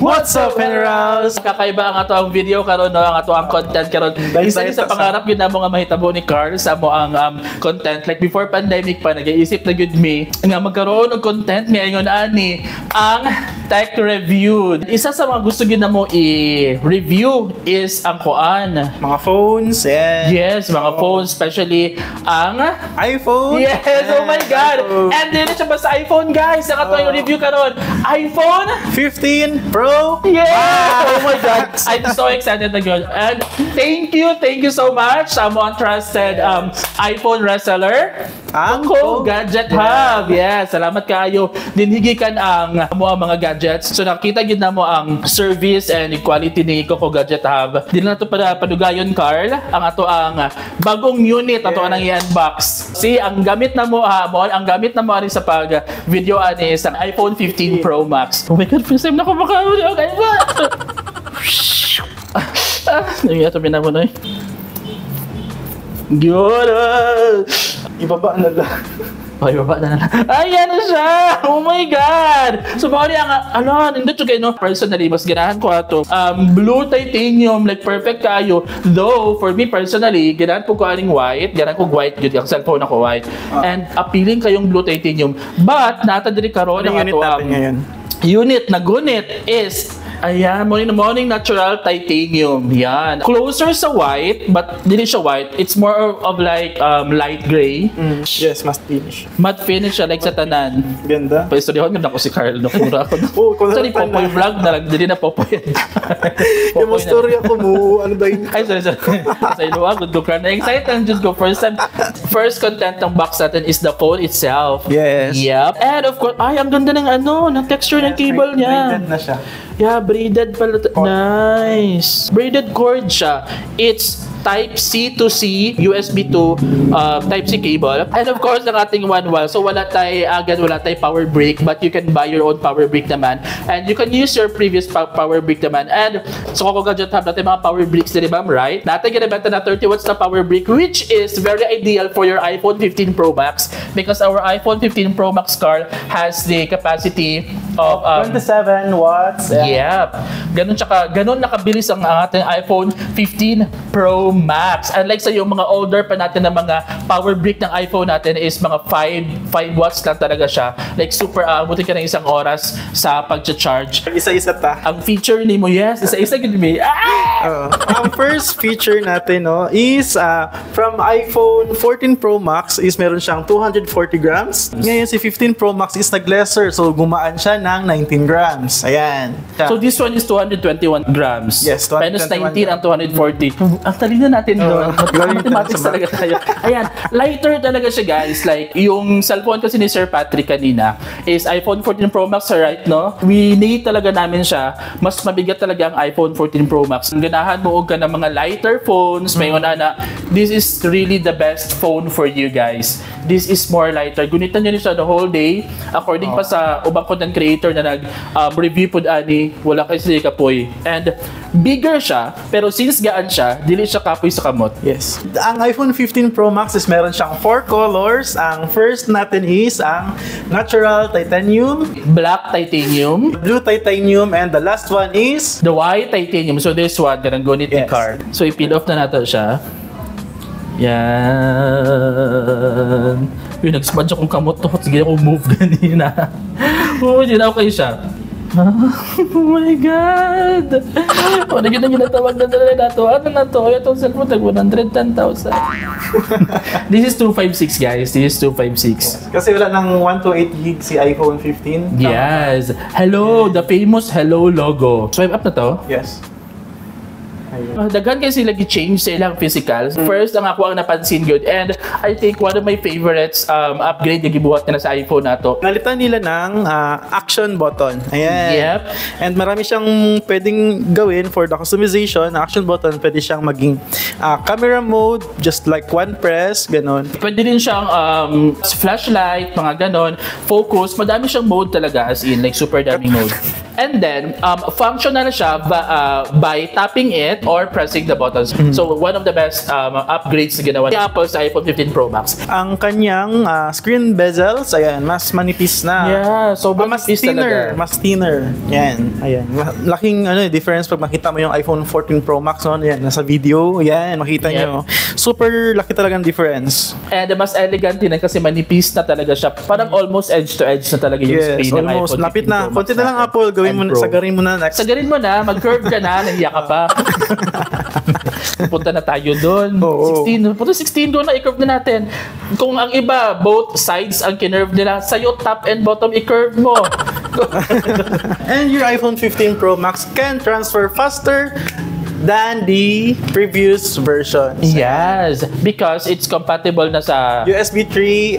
What's up, Generals? Kakaiba ang ato ang video karon, no? Ang ato ang content karon. Isa sa pangarap yun na mo nga mahitabo ni Carl sa mo ang content. Like before pandemic pa, nag-iisip na good me nga magkaroon ng content ngayon ani ang tech review. Isa sa mga gusto gid na mo i-review is ang kuan. Mga phones, Yes, mga phones, especially ang iPhone. Yes, oh my God! iPhone. And din siya ba sa iPhone, guys? Ang ato yung review karon. iPhone 15 Pro. Yeah! Oh my God! I'm so excited na yun. And thank you so much sa mo ang trusted iPhone reseller. Ang Gadget Hub. Yes, salamat kaayo. Dinhigikan ang mga gadgets. So nakita gid na mo ang service and quality ni Coco Gadget Hub. Di na to para padugayon, Carl. Ang ato ang bagong unit ato ang i-unbox. See, ang gamit na mo ang gamit na mo ani sa pag video ani sa iPhone 15 Pro Max. Oh my God, first time na ko maka-audio. Okay ba? Ito mo na eh. Good! Ibaba na lang. Ibaba na lang. Ayan na siya! Oh my God! So, baka niya nindot siya kayo, no? Personally, mas ganahan ko ato. Blue titanium, like perfect kayo. Though, for me personally, ganahan po ko aning white. Ganahan ko white, yun yung cellphone ako white. And appealing kayong blue titanium. But, natadiri karoon ang ato unit na gunit is ayan, morning natural titanium. Yan. Closer sa white, but hindi siya white. It's more of like light gray. Yes, matte finish. Matte finish siya, like sa tanan. Ganda. Pa-istoryahan ganda ko si Carl. Nakura ako. Sorry, Popoy vlog na lang. Hindi na Popoy. Yung storya ko mo, ano ba yun? Ay, sorry. Sa inuwa, good look. Na-excite ang Diyos ko. First content ng box natin is the phone itself. Yes. Yep. And of course, ay, ang ganda ng texture ng cable niya. Braided na siya. Yeah, braided pala. Nice. Braided cord siya. It's Type C to C, USB to Type C cable. And of course, ang ating one wall. So wala tayo power brick, but you can buy your own power brick naman. And you can use your previous power brick naman. And so Coco Gadget Hub natin mga power bricks din, diba? Right? Natin ginabenta na 30 watts na power brick, which is very ideal for your iPhone 15 Pro Max because our iPhone 15 Pro Max car has the capacity of 27 watts. Yep. Ganun nakabilis ang ating iPhone 15 Pro Max. Unlike sa yung mga older pa natin na mga power brick ng iPhone natin is mga 5 watts lang talaga siya. Like super, abutin ka ng isang oras sa pag-charge. Isa-isa ta. Ang feature ni mo, yes, isa-isa gid mi. Ang first feature natin is from iPhone 14 Pro Max is meron siyang 240 grams. Ngayon si 15 Pro Max is nag-lesser, so gumaan siya ng 19 grams. Ayan. So this one is 221 grams. Yes, 221 minus 19 ang 240. Ang talino natin doon. Mathematics talaga tayo. Ayan, lighter talaga siya, guys. Like, yung cellphone kasi ni Sir Patrick kanina is iPhone 14 Pro Max, right, no? We need talaga namin siya. Mas mabigat talaga ang iPhone 14 Pro Max. Ganahan mo ka ng mga lighter phones. Mayon na, this is really the best phone for you, guys. This is more lighter. Gunitan nyo siya the whole day. According pa sa ubang content creator na nag-review po ani, wala kasi kapoy. And bigger siya, pero since gaan siya, dili siya kapoy sa kamot. Yes. Ang iPhone 15 Pro Max is meron siyang 4 colors. Ang first natin is ang natural titanium, Black titanium, blue titanium, and the last one is the white titanium. So this one, ganang gunit ni card. So i-peel off na natin siya. Yan. Uy, nag-smudge akong kamot to. Sige ako move ganina. Hindi na okay siya. Oh my God! Ano yun ang ginatawag na talaga nato? Ano na to? Itong cellphone tag 110,000. This is 256, guys. This is 256. Kasi wala ng 128 gig si iPhone 15. Yes. Hello, the famous hello logo. Swipe up na to? Yes. Daghan kasi sila gi-change sa ilang physicals. First, ang ako ang napansin good. And I think one of my favorites upgrade na gibuhat na sa iPhone na to. Nalitan nila ng action button. Ayan. Yep. And marami siyang pwedeng gawin for the customization. Action button, pwede siyang maging camera mode, just like one press, ganon. Pwede din siyang flashlight, mga ganon. Focus, madami siyang mode talaga as in, like super daming mode. And then, functional siya by tapping it or pressing the buttons. So, one of the best upgrades na ginawa ni Apple sa iPhone 15 Pro Max. Ang kanyang screen bezels, ayan, mas manipis na. Yeah, so mas thinner, mas thinner. Yan, ayan. Laking difference pag makita mo yung iPhone 14 Pro Max no, yan, nasa video, yan, makita nyo. Super laki talagang difference. And mas elegant din kasi manipis na talaga siya. Parang almost edge to edge na talaga yung screen ng iPhone 15 lapit na. Pro Max. Konti na lang Apple, gawin mo, sagarin mo na next. Sagarin mo na, mag-curve ka na, nahiya ka pa. Punta na tayo doon. 16. Punta 16 doon na, i-curve na natin. Kung ang iba, both sides ang kinurve nila, sa'yo top and bottom i-curve mo. And your iPhone 15 Pro Max can transfer faster than the previous versions. Yes, because it's compatible na sa USB 3.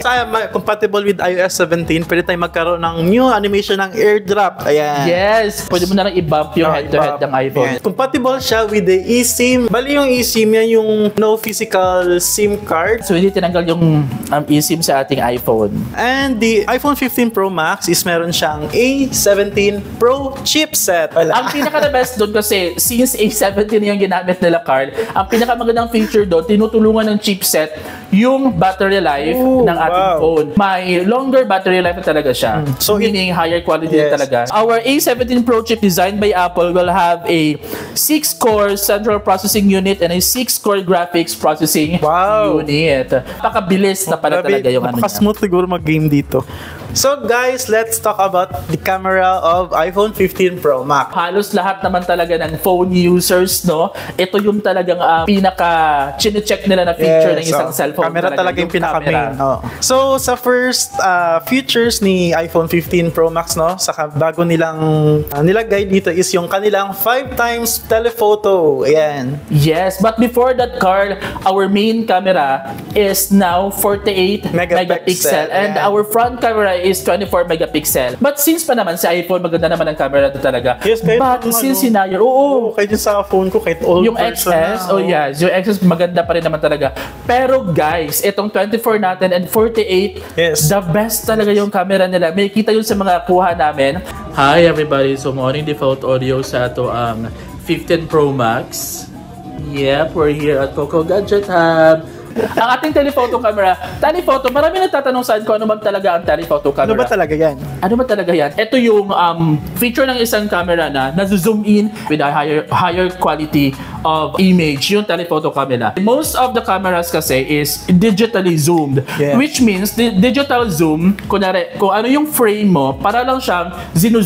Compatible with iOS 17. Pwede tayo magkaroon ng new animation ng AirDrop. Ayan. Yes, pwede mo na lang i-bump yung head-to-head ng iPhone. Yeah. Compatible siya with the eSIM. Bali yung eSIM, yan yung no physical SIM card. So hindi tinanggal yung eSIM sa ating iPhone. And the iPhone 15 Pro Max is meron siyang A17 Pro chipset. Ang pinaka-the best doon kasi since A17 yung ginamit nila, Carl, ang pinakamagandang feature doon, tinutulungan ng chipset yung battery life ng ating phone. May longer battery life na talaga siya. So meaning higher quality na talaga. Our A17 Pro chip designed by Apple will have a 6-core central processing unit and a 6-core graphics processing unit. Napakabilis na pala talaga yung ano niya. Napaka-smooth siguro mag-game dito. So guys, let's talk about the camera of iPhone 15 Pro Max. Halos lahat naman talaga ng phone users, no? Ito yung talagang pinaka-chine-check nila na feature ng isang cellphone. Camera talaga yung pinaka-main. So sa first features ni iPhone 15 Pro Max, no? Saka bago nilang nilagay dito is yung kanilang 5x telephoto. Ayan. Yes, but before that, Carl, our main camera is now 48 megapixel and our front camera is 24 megapixel. But since pa naman sa iPhone, maganda naman ang camera to talaga. Yes, kahit but since sinayar, kahit yung sa phone ko, kahit old yung XS, yung XS maganda pa rin naman talaga. Pero guys, itong 24 natin and 48, the best talaga yung camera nila. May kita yun sa mga kuha namin. Hi everybody, so morning default audio sa ito ang 15 Pro Max. Yep, we're here at Coco Gadget Hub. Ang ating telephoto camera, marami nagtatanong saan kung ano ba talaga ang telephoto camera. Ano ba talaga yan? Ano ba talaga yan? Ito yung feature ng isang camera na zoom in with a higher quality of image, yung telephoto camera. Most of the cameras kasi is digitally zoomed, which means the digital zoom, kunwari, kung ano yung frame mo, para lang siyang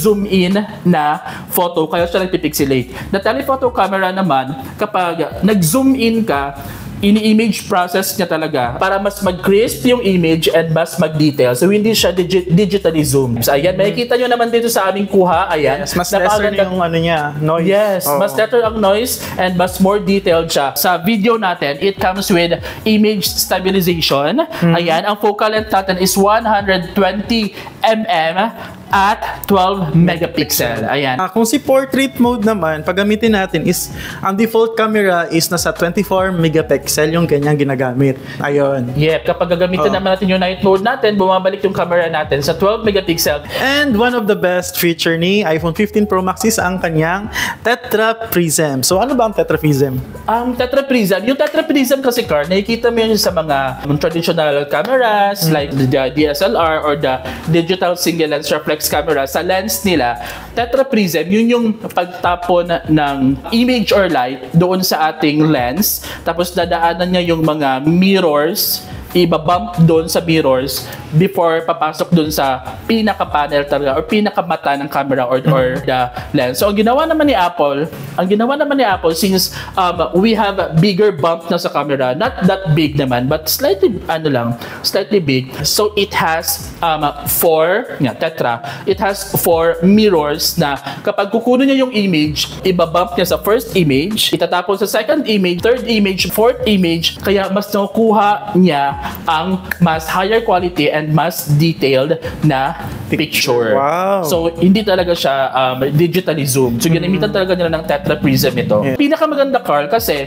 zoom in na photo, kaya siya nagpipixelate. The telephoto camera naman, kapag nag-zoom in ka, ini-image process niya talaga para mas mag-crisp yung image and mas mag-detail. So, hindi siya digitally zoomed. So, ayan, makikita nyo naman dito sa aming kuha. Ayan. Yes, mas lesser yung ano niya, noise. Yes, mas lesser ang noise and mas more detailed siya. Sa video natin, it comes with image stabilization. Ayan, ang focal length natin is 120 mm at 12 megapixel. Ayan. Kung si portrait mode naman, paggamitin natin is, ang default camera is nasa 24 megapixel yung ganyang ginagamit. Ayun. Yep, kapag gagamitin naman natin yung night mode natin, bumabalik yung camera natin sa 12 megapixel. And one of the best feature ni iPhone 15 Pro Max is ang kanyang Tetra Prism. So ano ba ang Tetra Prism? Ang Tetra Prism, yung Tetra Prism kasi, Carl, nakikita mo yun sa mga traditional cameras like the DSLR or the digital single lens reflex camera. Sa lens nila, Tetra Prism, yun yung pagtapon ng image or light doon sa ating lens. Tapos dadaanan niya yung mga mirrors, ibabump doon sa mirrors before papasok doon sa pinaka-panel talaga or pinaka-mata ng camera or the lens. So, ang ginawa naman ni Apple, since we have a bigger bump na sa camera, not that big naman, but slightly big. So, it has Tetra, it has 4 mirrors na kapag kukunin niya yung image, ibabump niya sa first image, itatapon sa second image, third image, fourth image, kaya mas nakukuha niya ang mas higher quality and mas detailed na picture. Wow. So, hindi talaga siya digitally zoomed. So, ginamitan talaga nila ng Tetra Prism ito. Pinakamaganda, Carl, kasi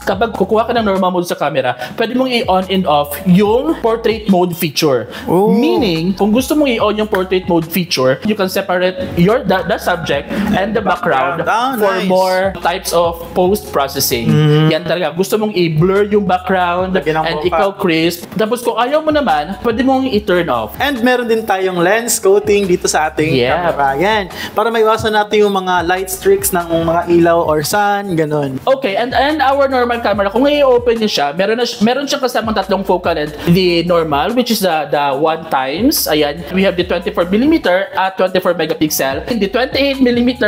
kapag kukuha ka ng normal mode sa camera, pwede mong i-on and off yung portrait mode feature. Oh. Meaning, kung gusto mong i-on yung portrait mode feature, you can separate the subject and the background for nice. more types of post-processing. Yan talaga. Gusto mong i-blur yung background and ikaw crisp. Tapos kung ayaw mo naman, pwede mong i-turn off. And meron din tayong lens coating dito sa ating camera. Yan. Para maiwasan natin yung mga light streaks ng mga ilaw or sun, ganun. Okay, and our normal camera, kung i-open niya siya, meron siyang kasamang tatlong focal length. The normal, which is the 1x. Ayan. We have the 24mm at 24 megapixel. And the 28mm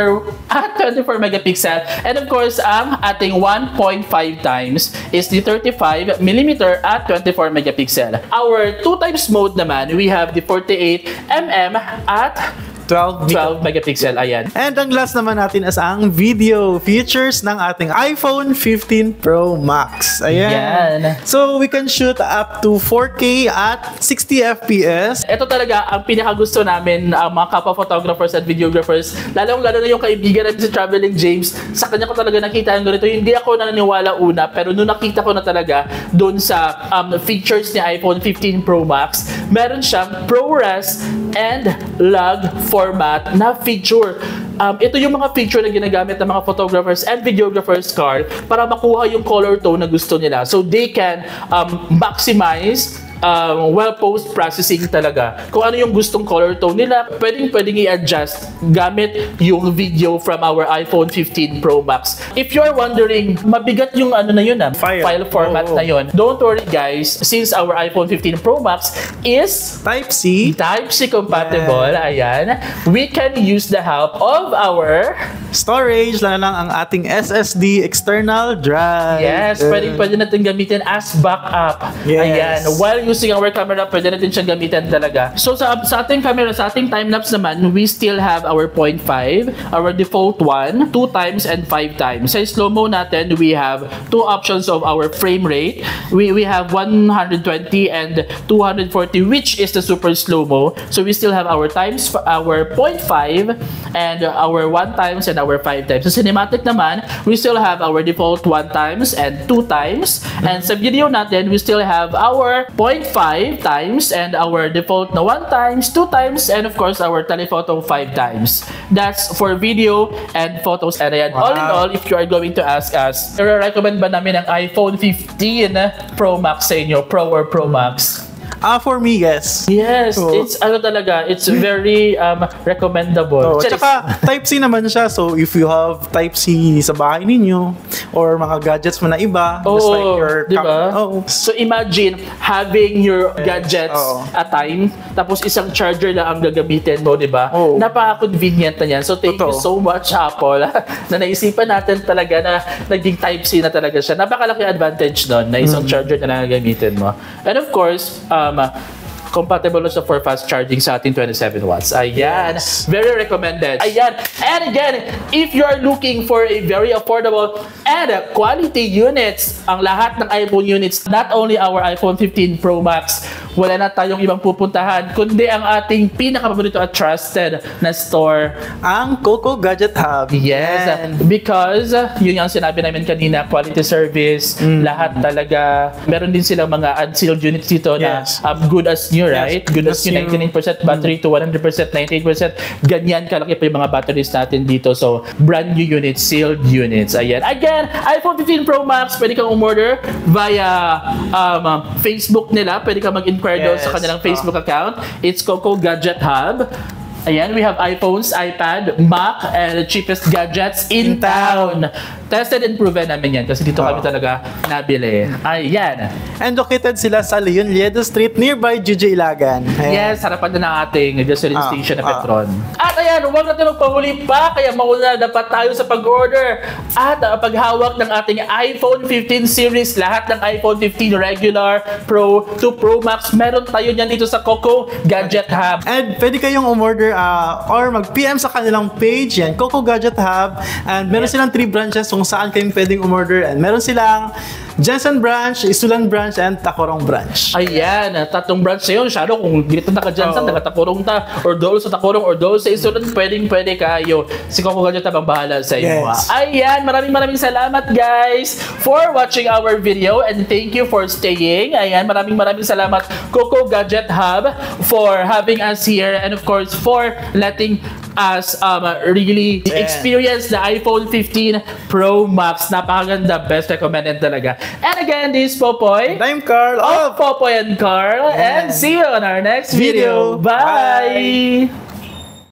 at 24 megapixel. And of course, ang ating 1.5x is the 35mm at 24 megapixel. Our 2x mode naman, we have the 48mm at 12 megapixel, ayan. And ang last naman natin is ang video features ng ating iPhone 15 Pro Max. Ayan. Yan. So, we can shoot up to 4K at 60 FPS. Ito talaga ang pinakagusto namin, mga kapwa photographers at videographers, lalong-lalo na yung kaibigan namin si Traveling James. Sa kanya ko talaga nakita yung ganito. Hindi ako naniniwala una, pero nung nakita ko na talaga doon sa features ni iPhone 15 Pro Max, meron siyang ProRes and log format na feature. Ito yung mga feature na ginagamit ng mga photographers and videographers, Carl, para makuha yung color tone na gusto nila. So they can maximize post-processing talaga. Kung ano yung gustong color tone nila, pwedeng i-adjust gamit yung video from our iPhone 15 Pro Max. If you're wondering, mabigat yung ano na yun, file format na yun. Don't worry guys, since our iPhone 15 Pro Max is Type-C compatible, ayan, we can use the help of our storage, lalo lang ang ating SSD external drive. Yes, pwede natin gamitin as backup. Yes. Ayan, while using our camera, pwede natin siyang gamitin talaga. So sa ating camera, sa ating time-lapse naman, we still have our 0.5, our default one, 2x and 5x. Sa slow-mo natin, we have two options of our frame rate. We have 120 and 240, which is the super slow-mo. So we still have our 0.5 and our 1x and our 5x. Sa cinematic naman, we still have our default 1x and 2x. And sa video natin, we still have our 0.5x and our default na 1x, 2x, and of course our telephoto 5x. That's for video and photos. And ayan, all in all, if you are going to ask us, recommend ba namin ang iPhone 15 Pro Max sa inyo, Pro or Pro Max? For me, yes. Yes, so, it's very recommendable. Tsaka Type-C naman siya, so if you have Type-C sa bahay ninyo or mga gadgets mo na iba, just like your diba? So imagine having your gadgets at time, tapos isang charger lang ang gagamitin mo, diba? Napaka-convenient na yan. So thank you so much, Apple, na naisipan natin talaga na naging Type-C na talaga siya. Napakalaki advantage doon na isang charger na lang gagamitin mo. And of course, compatible na siya for fast charging sa ating 27 watts. Ayan. Yes. Very recommended. Ayan. And again, if you are looking for a very affordable and quality units, ang lahat ng iPhone units, not only our iPhone 15 Pro Max, wala na tayong ibang pupuntahan, kundi ang ating pinakapaborito at trusted na store, ang Coco Gadget Hub. Yes. Because, yun yung sinabi namin kanina, quality service, lahat talaga. Meron din silang mga unsealed units dito na good as new, right? Good as new, 99% battery to 100%, 98%. Ganyan kalaki pa yung mga batteries natin dito. So, brand new units, sealed units. Ayan. Again, iPhone 15 Pro Max, pwede kang umorder via Facebook nila. Pwede kang mag-inquire doon sa kanilang Facebook account. It's Coco Gadget Hub. Ayan, we have iPhones, iPad, Mac, and the cheapest gadgets in town. Tested and proven namin yan kasi dito kami talaga nabili. Ayan. And located sila sa Leon Liedo Street nearby GJ Ilagan. Yes, harapan na ng ating gasoline station na Petron. At ayan, huwag natin magpahuli pa kaya mauna na dapat tayo sa pag-order at paghawak ng ating iPhone 15 series. Lahat ng iPhone 15 regular, Pro to Pro Max, meron tayo niyan dito sa Coco Gadget Hub. And pwede kayong umorder or mag-PM sa kanilang page yan, Coco Gadget Hub, and meron silang 3 branches kung kung saan kayo pwedeng umorder. And meron silang Jensen branch, Isulan branch, and Tacorong branch. Ayan, tatlong branch na yun. Shadow, kung dito na ka dyan, taga-Tacorong ta, or doon sa Tacorong, or doon sa Isulan, pwede kayo. Si Coco Gadget tabang bahala sa iyo. Yes. Ayan, maraming salamat guys for watching our video, and thank you for staying. Ayan, maraming salamat Coco Gadget Hub for having us here, and of course for letting us really experience the iPhone 15 Pro Max. Napakaganda, best recommended talaga. And again, this is Popoy. I'm Carl of Popoy and Carl. And see you on our next video. Bye!